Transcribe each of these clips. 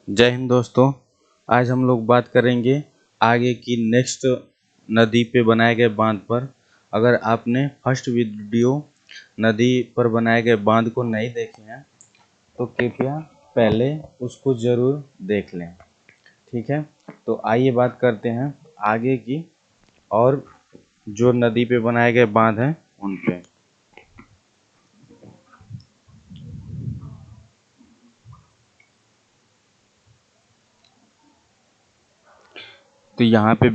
जय हिंद दोस्तों। आज हम लोग बात करेंगे आगे की नेक्स्ट नदी पे बनाए गए बांध पर। अगर आपने फर्स्ट वीडियो नदी पर बनाए गए बांध को नहीं देखे हैं तो कृपया पहले उसको ज़रूर देख लें। ठीक है, तो आइए बात करते हैं आगे की और जो नदी पे बनाए गए बांध हैं उन पे। तो यहाँ पे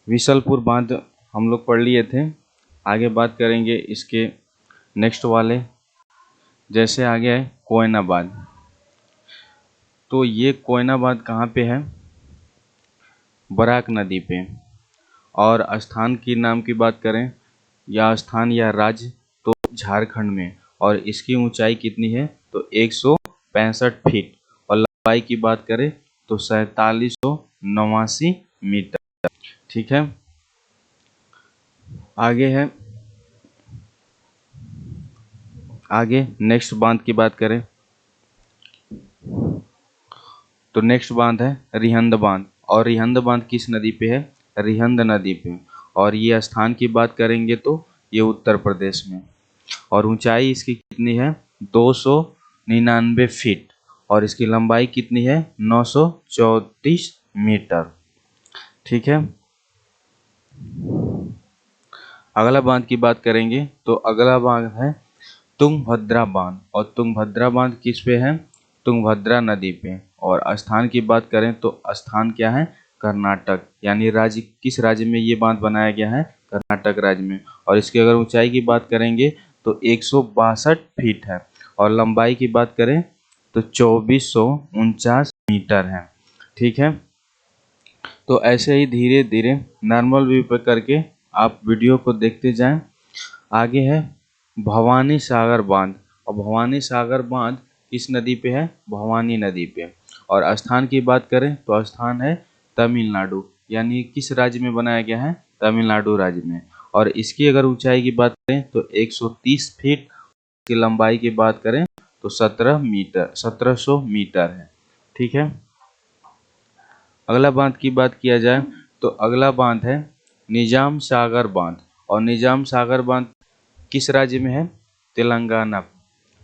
विशलपुर बांध हम लोग पढ़ लिए थे। आगे बात करेंगे इसके नेक्स्ट वाले, जैसे आगे है कोयना बांध। तो ये कोयना बांध कहाँ पे है? बराक नदी पे। और स्थान की नाम की बात करें या स्थान या राज्य तो झारखंड में। और इसकी ऊंचाई कितनी है? तो 165 फीट। और लंबाई की बात करें तो 4789 मीटर। ठीक है, आगे नेक्स्ट बांध की बात करें तो नेक्स्ट बांध है रिहंद बांध। और रिहंद बांध किस नदी पे है? रिहंद नदी पे। और ये स्थान की बात करेंगे तो ये उत्तर प्रदेश में। और ऊंचाई इसकी कितनी है? 299 फीट। और इसकी लंबाई कितनी है? 934 मीटर। ठीक है, अगला बांध की बात करेंगे तो अगला बांध है तुंगभद्रा बांध। और तुंगभद्रा बांध किस पे है? तुंगभद्रा नदी पे। और स्थान की बात करें तो स्थान क्या है? कर्नाटक। यानी राज्य, किस राज्य में ये बांध बनाया गया है? कर्नाटक राज्य में। और इसकी अगर ऊंचाई की बात करेंगे तो 162 फीट है। और लंबाई की बात करें तो 2449 मीटर है। ठीक है, तो ऐसे ही धीरे धीरे नॉर्मल व्यू पर करके आप वीडियो को देखते जाएं। आगे है भवानी सागर बांध। और भवानी सागर बांध किस नदी पे है? भवानी नदी पे। और स्थान की बात करें तो स्थान है तमिलनाडु। यानी किस राज्य में बनाया गया है? तमिलनाडु राज्य में। और इसकी अगर ऊंचाई की बात करें तो 130 फीट। की लंबाई की बात करें तो 1700 मीटर है। ठीक है, अगला बांध की बात किया जाए तो अगला बांध है निजाम सागर बांध। और निजाम सागर बांध किस राज्य में है? तेलंगाना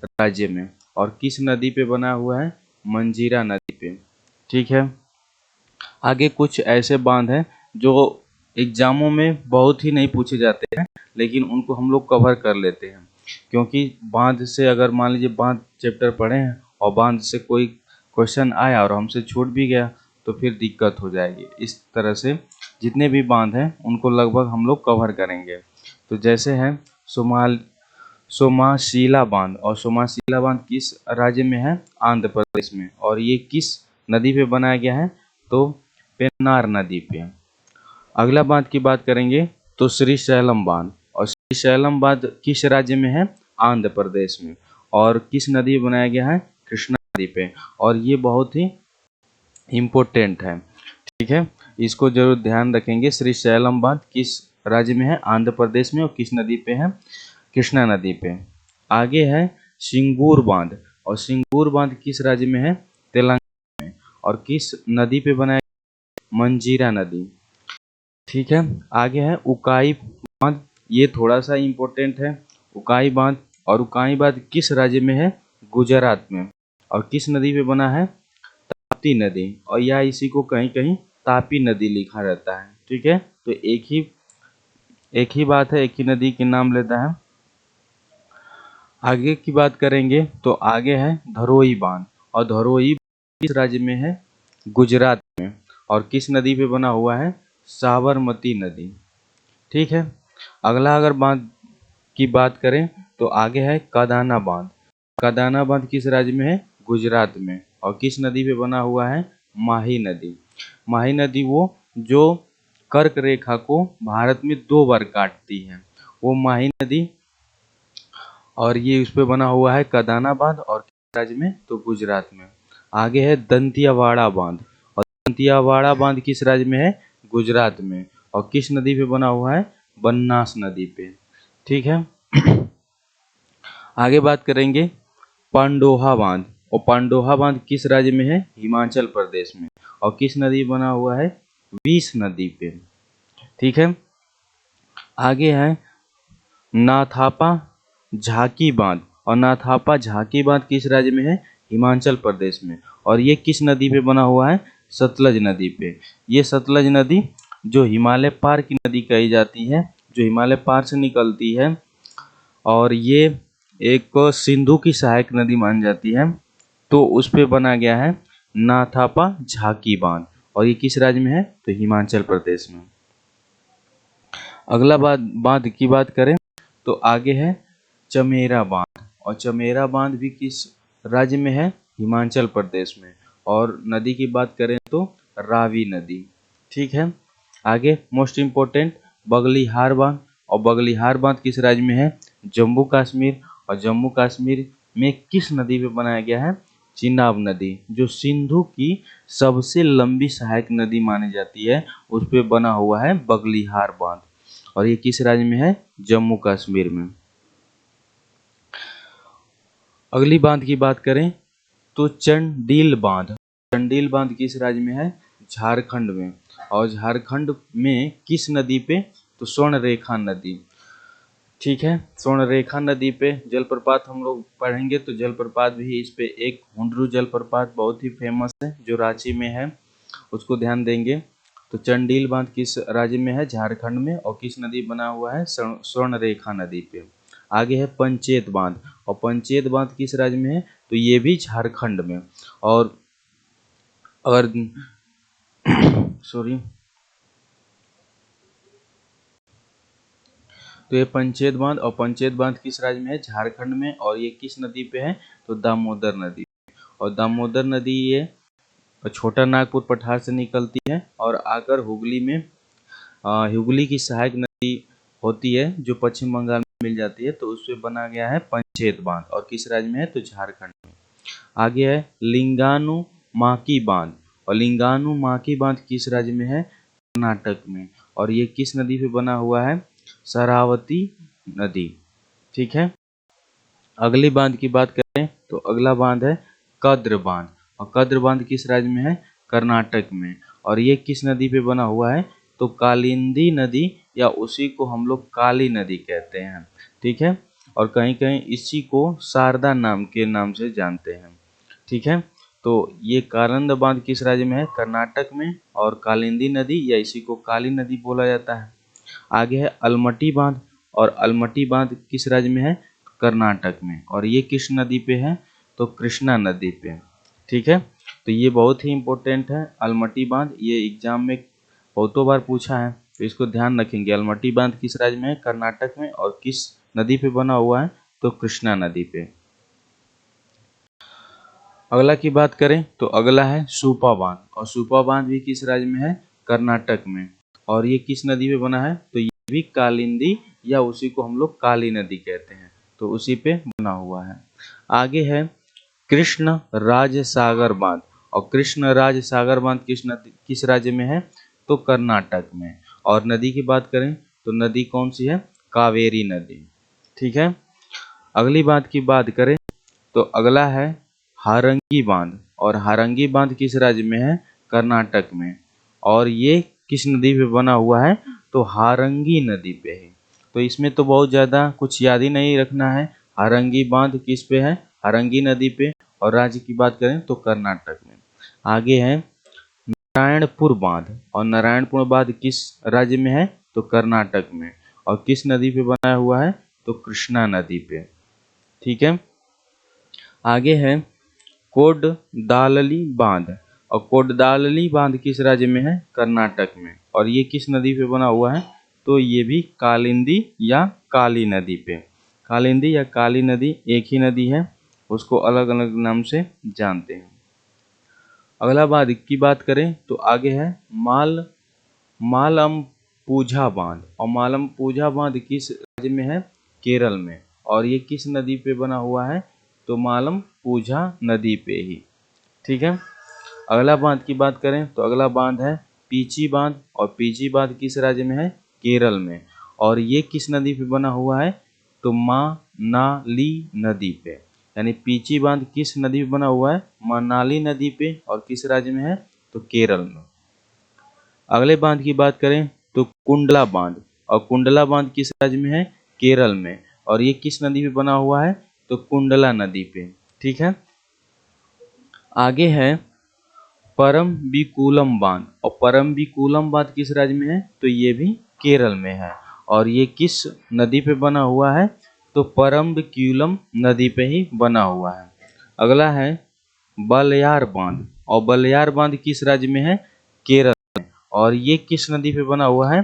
राज्य में। और किस नदी पे बना हुआ है? मंजीरा नदी पे। ठीक है, आगे कुछ ऐसे बांध हैं जो एग्जामों में बहुत ही नहीं पूछे जाते हैं, लेकिन उनको हम लोग कवर कर लेते हैं। क्योंकि बांध से अगर मान लीजिए बांध चैप्टर पढ़े हैं और बांध से कोई क्वेश्चन आया और हमसे छूट भी गया तो फिर दिक्कत हो जाएगी। इस तरह से जितने भी बांध हैं उनको लगभग हम लोग कवर करेंगे। तो जैसे है सोमाशिला बांध। और सोमाशिला बांध किस राज्य में है? आंध्र प्रदेश में। और ये किस नदी पे बनाया गया है? तो पेन्नार नदी पे। अगला बांध की बात करेंगे तो श्रीशैलम बांध। और श्रीशैलम बांध किस राज्य में है? आंध्र प्रदेश में। और किस नदी पे बनाया गया है? कृष्णा नदी पे। और ये बहुत ही इम्पोर्टेंट है। ठीक है, इसको जरूर ध्यान रखेंगे। श्रीशैलम बांध किस राज्य में है? आंध्र प्रदेश में। और किस नदी पे है? कृष्णा नदी पे। आगे है सिंगूर बांध। और सिंगूर बांध किस राज्य में है? तेलंगाना में। और किस नदी पे बनाया? मंजीरा नदी। ठीक है, आगे है उकाई बांध। ये थोड़ा सा इम्पोर्टेंट है, उकाई बांध। और उकाई बांध किस राज्य में है? गुजरात में। और किस नदी पे बना है? ताप्ती नदी। और या इसी को कहीं कहीं तापी नदी लिखा रहता है। ठीक है, तो एक ही बात है, एक ही नदी के नाम लेता है। आगे की बात करेंगे तो आगे है धरोई बांध। और धरोई किस राज्य में है? गुजरात में। और किस नदी पे बना हुआ है? साबरमती नदी। ठीक है, अगला अगर बांध की बात करें तो आगे है कदाना बांध। कदाना बांध किस राज्य में है? गुजरात में। और किस नदी पे बना हुआ है? माही नदी। माही नदी वो जो कर्क रेखा को भारत में 2 बार काटती है, वो माही नदी। और ये उस पे बना हुआ है कदाना बांध। और किस राज्य में? तो गुजरात में। आगे है दंतियावाड़ा बांध। और दंतियावाड़ा बांध किस राज्य में है? गुजरात में। और किस नदी पे बना हुआ है? बनास नदी पे। ठीक है, आगे बात करेंगे पांडोहा बांध। और पांडोहा बांध किस राज्य में है? हिमाचल प्रदेश में। और किस नदी बना हुआ है? विश नदी पे। ठीक है, आगे है नाथापा झाकी बांध। और नाथापा झाकी बांध किस राज्य में है? हिमाचल प्रदेश में। और ये किस नदी पे बना हुआ है? सतलज नदी पे। ये सतलज नदी जो हिमालय पार की नदी कही जाती है, जो हिमालय पार से निकलती है, और ये एक सिंधु की सहायक नदी मानी जाती है, तो उस पे बना गया है नाथापा झाकी बांध। और ये किस राज्य में है? तो हिमाचल प्रदेश में। अगला बांध की बात करें तो आगे है चमेरा बांध। और चमेरा बांध भी किस राज्य में है? हिमाचल प्रदेश में। और नदी की बात करें तो रावी नदी। ठीक है, आगे मोस्ट इम्पोर्टेंट बगलिहार बांध। और बगलिहार बांध किस राज्य में है? जम्मू कश्मीर। और जम्मू कश्मीर में किस नदी पे बनाया गया है? चिनाब नदी, जो सिंधु की सबसे लंबी सहायक नदी मानी जाती है, उस पे बना हुआ है बगलिहार बांध। और ये किस राज्य में है? जम्मू कश्मीर में। अगली बांध की बात करें तो चंडील बांध। चंडील बांध किस राज्य में है? झारखंड में। और झारखंड में किस नदी पे? तो स्वर्णरेखा नदी। ठीक है, स्वर्णरेखा नदी पे जलप्रपात हम लोग पढ़ेंगे, तो जलप्रपात भी इस पे एक हुंडरू जलप्रपात बहुत ही फेमस है जो रांची में है, उसको ध्यान देंगे। तो चंडील बांध किस राज्य में है? झारखंड में। और किस नदी बना हुआ है? स्वर्णरेखा नदी पे। आगे है पंचेत बांध। और पंचेत बांध किस राज्य में है? तो ये भी झारखंड में। और अगर सॉरी, तो ये पंचेत बांध, और पंचेत बांध किस राज्य में है? झारखंड में। और ये किस नदी पे है? तो दामोदर नदी। और दामोदर नदी ये छोटा नागपुर पठार से निकलती है और आकर हुगली में हुगली की सहायक नदी होती है जो पश्चिम बंगाल में मिल जाती है, तो उससे बना गया है पंचेत बांध। और किस राज्य में है? तो झारखंड में। आगे है लिंगानु माकी बांध। और लिंगानु माकी बांध किस राज्य में है? कर्नाटक में। और ये किस नदी पे बना हुआ है? शरावती नदी। ठीक है, अगली बांध की बात करें तो अगला बांध है कद्र बांध। और कद्र बांध किस राज्य में है? कर्नाटक में। और ये किस नदी पे बना हुआ है? तो कालिंदी नदी, या उसी को हम लोग काली नदी कहते हैं। ठीक है, और कहीं कहीं इसी को शारदा नाम के नाम से जानते हैं। ठीक है, तो ये कारंद बांध किस राज्य में है? कर्नाटक में। और कालिंदी नदी या इसी को काली नदी बोला जाता है। आगे है अलमटी बांध। और अलमटी बांध किस राज्य में है? कर्नाटक में। और ये किस नदी पे है? तो कृष्णा नदी पे। ठीक है, तो ये बहुत ही इम्पोर्टेंट है अलमटी बांध, ये एग्जाम में बहुतों बार पूछा है, तो इसको ध्यान रखेंगे। अलमटी बांध किस राज्य में है? कर्नाटक में। और किस नदी पे बना हुआ है? तो कृष्णा नदी पे। अगला की बात करें तो अगला है सूपा बांध। और सूपा बांध भी किस राज्य में है? कर्नाटक में। और ये किस नदी पे बना है? तो ये भी कालिंदी, या उसी को हम लोग काली नदी कहते हैं, तो उसी पे बना हुआ है। आगे है कृष्ण राज सागर बांध। और कृष्ण राज सागर बांध किस राज्य में है? तो कर्नाटक में। और नदी की बात करें तो नदी कौन सी है? कावेरी नदी। ठीक है, अगली बात की बात करें तो अगला है हारंगी बांध। और हारंगी बांध किस राज्य में है? कर्नाटक में। और ये किस नदी पे बना हुआ है? तो हारंगी नदी पे है। तो इसमें तो बहुत ज़्यादा कुछ याद ही नहीं रखना है। हारंगी बांध किस पे है? हारंगी नदी पे। और राज्य की बात करें तो कर्नाटक में। आगे है नारायणपुर बांध। और नारायणपुर बांध किस राज्य में है? तो कर्नाटक में। और किस नदी पे बनाया हुआ है? तो कृष्णा नदी पे। ठीक है, आगे है कोडदालली बांध। और कोडदालली बांध किस राज्य में है? कर्नाटक में। और ये किस नदी पे बना हुआ है? तो ये भी कालिंदी या काली नदी पे। कालिंदी या काली नदी एक ही नदी है, उसको अलग अलग नाम से जानते हैं। अगला बांध की बात करें तो आगे है मालम पूजा बांध। और मालम पूजा बांध किस राज्य में है? केरल में। और ये किस नदी पे बना हुआ है? तो मालम पूजा नदी पे ही। ठीक है, अगला बांध की बात करें तो अगला बांध है पीची बांध। और पीची बांध किस राज्य में है? केरल में। और ये किस नदी पे बना हुआ है? तो मानाली नदी पे, यानी पीची बांध किस नदी पे बना हुआ है? मनाली नदी पे। और किस राज्य में है? तो केरल में। अगले बांध की बात करें तो कुंडला बांध, और कुंडला बांध किस राज्य में है? केरल में। और ये किस नदी पे बना हुआ है? तो कुंडला नदी पे। ठीक है। आगे है परम्बिकुलम बांध, और परम्बिकुलम बांध किस राज्य में है? तो ये भी केरल में है। और ये किस नदी पे बना हुआ है? तो परम्बिकुलम नदी पे ही बना हुआ है। अगला है बलयार बांध, और बलयार बांध किस राज्य में है? केरल। और ये किस नदी पे बना हुआ है?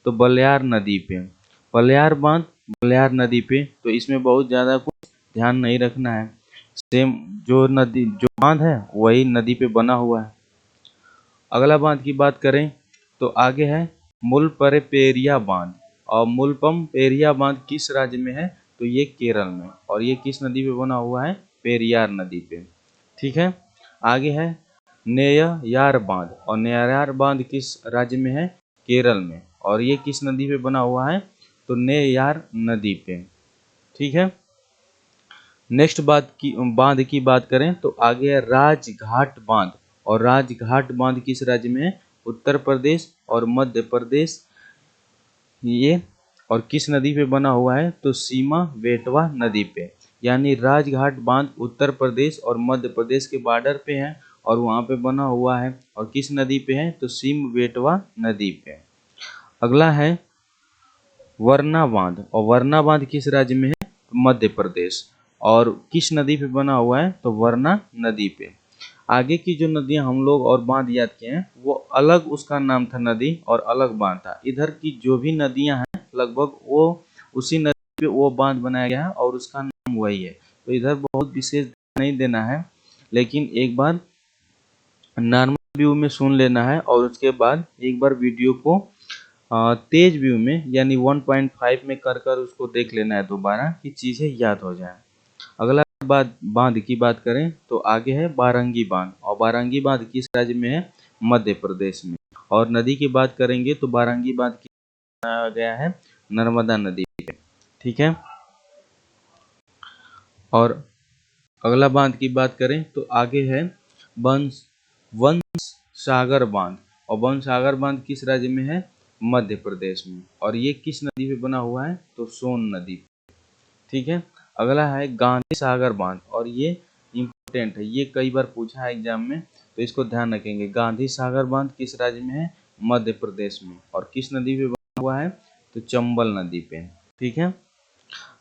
तो बलयार नदी पे। बलयार बांध बलयार नदी पे, तो इसमें बहुत ज़्यादा कुछ ध्यान नहीं रखना है। सेम जो नदी जो बांध है वही नदी पे बना हुआ है। अगला बांध की बात करें तो आगे है मुलपरेपेरिया बांध, और मुलपम पेरिया बांध किस राज्य में है? तो ये केरल में। और ये किस नदी पे बना हुआ है? पेरियार नदी पे। ठीक है। आगे है नेययार बांध, और नेययार बांध किस राज्य में है? केरल में। और ये किस नदी पे बना हुआ है? तो नेययार नदी पे। ठीक है। नेक्स्ट बांध की बात करें तो आगे है राजघाट बांध, और राजघाट बांध किस राज्य में है? उत्तर प्रदेश और मध्य प्रदेश। ये और किस नदी पे बना हुआ है? तो सीमा बेटवा नदी पे। यानी राजघाट बांध उत्तर प्रदेश और मध्य प्रदेश के बॉर्डर पे है, और वहाँ पे बना हुआ है। और किस नदी पे है? तो सीम बेटवा नदी पे। अगला है वरना बांध, और वरना बांध किस राज्य में है? मध्य प्रदेश। और किस नदी पे बना हुआ है? तो वरना नदी पे। आगे की जो नदियां हम लोग और बांध याद किए हैं वो अलग उसका नाम था नदी, और अलग बांध था। इधर की जो भी नदियां हैं लगभग वो उसी नदी पे वो बांध बनाया गया है, और उसका नाम वही है। तो इधर बहुत विशेष ध्यान नहीं देना है, लेकिन एक बार नॉर्मल व्यू में सुन लेना है, और उसके बाद एक बार वीडियो को तेज व्यू में यानी 1.5 में कर कर उसको देख लेना है दोबारा, कि चीज़ें याद हो जाए। अगला बांध की बात करें तो आगे है बारंगी बांध, और बारंगी बांध किस राज्य में है? मध्य प्रदेश में। और नदी की बात करेंगे तो बारंगी बांध की बनाया गया है नर्मदा नदी पे। ठीक है। और अगला बांध की बात करें तो आगे है वंश सागर बांध, और वंश सागर बांध किस राज्य में है? मध्य प्रदेश में। और ये किस नदी पे बना हुआ है? तो सोन नदी पे। ठीक है। अगला है गांधी सागर बांध, और ये इम्पोर्टेंट है, ये कई बार पूछा है एग्जाम में, तो इसको ध्यान रखेंगे। गांधी सागर बांध किस राज्य में है? मध्य प्रदेश में। और किस नदी पे बना हुआ है? तो चंबल नदी पे। ठीक है।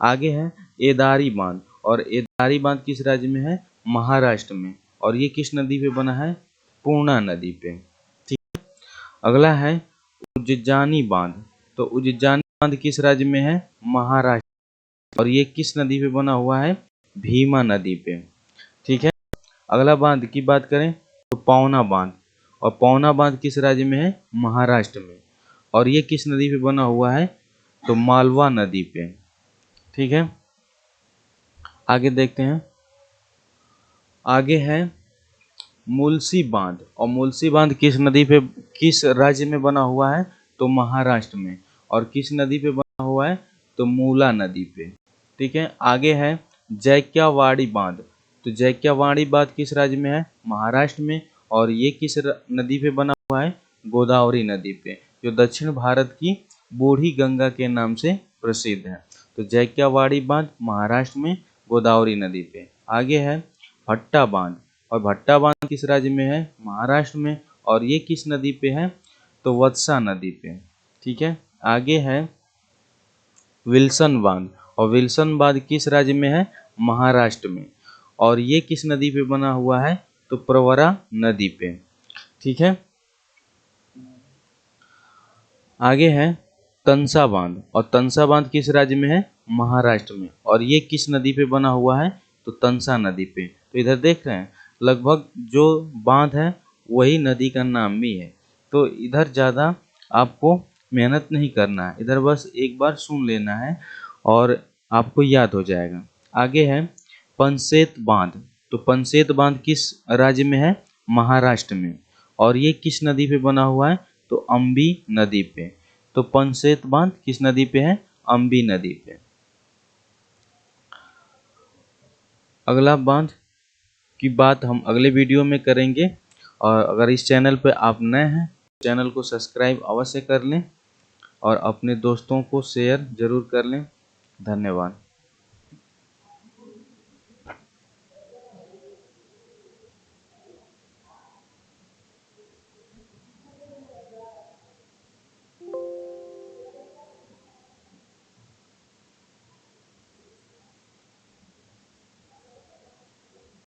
आगे है एदारी बांध, और एदारी बांध किस राज्य में है? महाराष्ट्र में। और ये किस नदी पे बना है? पूर्णा नदी पे। ठीक है। अगला है उज्जैनी बांध, तो उज्जैनी बांध किस राज्य में है? महाराष्ट्र। और ये किस नदी पे बना हुआ है? भीमा नदी पे। ठीक है। अगला बांध की बात करें तो पौना बांध, और पौना बांध किस राज्य में है? महाराष्ट्र में। और ये किस नदी पे बना हुआ है? तो मालवा नदी पे। ठीक है। आगे देखते हैं। आगे है मुलसी बांध, और मुलसी बांध किस नदी पे किस राज्य में बना हुआ है? तो महाराष्ट्र में। और किस नदी पे बना हुआ है? तो मूला नदी पे। ठीक है। आगे है जैक्यावाड़ी बांध, तो जैक्यावाड़ी बांध किस राज्य में है? महाराष्ट्र में। और ये किस नदी पे बना हुआ है? गोदावरी नदी पे, जो दक्षिण भारत की बूढ़ी गंगा के नाम से प्रसिद्ध है। तो जैक्यावाड़ी बांध महाराष्ट्र में, गोदावरी नदी पे। आगे है भट्टा बांध, और भट्टा बांध किस राज्य में है? महाराष्ट्र में। और ये किस नदी पे है? तो वत्सा नदी पे। ठीक है। आगे है विल्सन बांध, और विल्सन बांध किस राज्य में है? महाराष्ट्र में। और ये किस नदी पे बना हुआ है? तो प्रवरा नदी पे। ठीक है। आगे है तंसा बांध, और तंसा बांध किस राज्य में है? महाराष्ट्र में। और ये किस नदी पे बना हुआ है? तो तंसा नदी पे। तो इधर देख रहे हैं लगभग जो बांध है वही नदी का नाम भी है। तो इधर ज़्यादा आपको मेहनत नहीं करना है, इधर बस एक बार सुन लेना है और आपको याद हो जाएगा। आगे है पंसेत बांध, तो पंसेत बांध किस राज्य में है? महाराष्ट्र में। और ये किस नदी पे बना हुआ है? तो अम्बी नदी पे। तो पंसेत बांध किस नदी पे है? अम्बी नदी पे। अगला बांध की बात हम अगले वीडियो में करेंगे। और अगर इस चैनल पर आप नए हैं, चैनल को सब्सक्राइब अवश्य कर लें और अपने दोस्तों को शेयर ज़रूर कर लें। धन्यवाद।